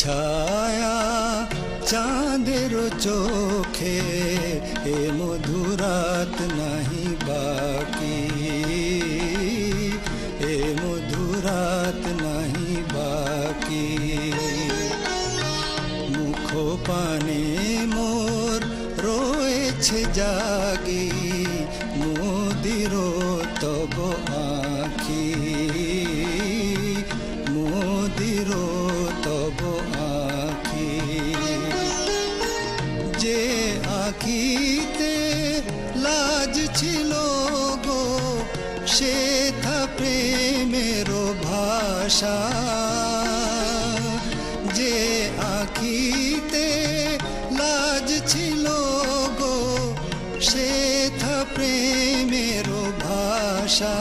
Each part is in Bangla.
ছায়া চাঁদের চোখে এ মধুরাত নাহি বাকি, এ মধুরাত নাহি বাকি। মুখ পানে মোর রয়েছে জাগি, মোদির তব আঁখি, মোদির তব আঁখি। যে আঁখিতে লাজ ছিল গো, সে থা প্রেমের ভাষা। যে আঁখিতে লাজ ছিল গো, সে থা প্রেমের ভাষা।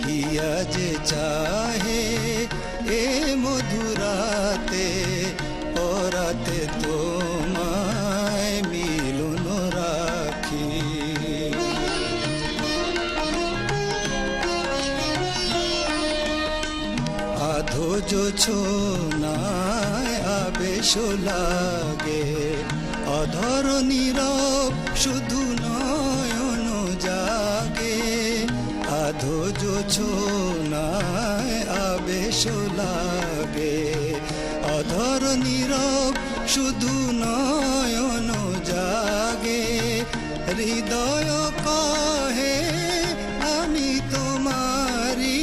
হিয়া যে চাহে এ মধুরাতে, পরাতে তোমায় মিলন রাখি। আধো জোছনায় আবেশ লাগে, অধর নীরব শুধু নয়ন জাগে। আধো জোছনায় আবেশ লাগে, অধর নীরব শুধু নয়ন জাগে। হৃদয় কহে আমি তোমারি,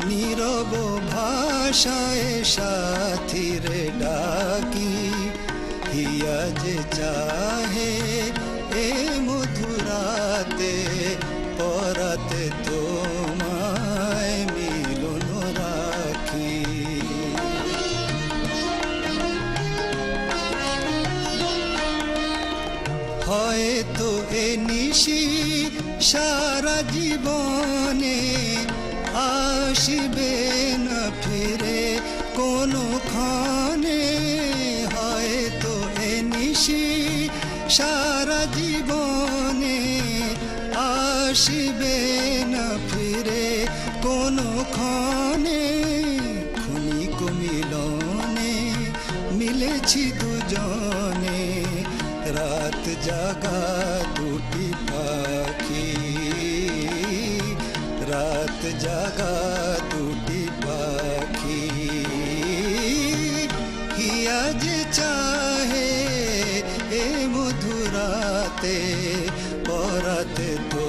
নীরব ভাষায় সাথীরে ডাকি। হিয়া যে চাহে এ মধুরাতে, পরাতে তোমায় মিলন রাখি। হয়তো এ নিশি সারা জীবনে আসিবে না ফিরে কোনো ক্ষণে। হয়তো এ নিশি সারা জীবনে আসিবে না ফিরে কোনো ক্ষণে। ক্ষণিক মিলনে মিলেছি দুজনে, রাত জাগা দুটি পাখি, রাত জাগা দুটি পাখি। হিয়া যে চাহে এ মধুরাতে, পরাতে তো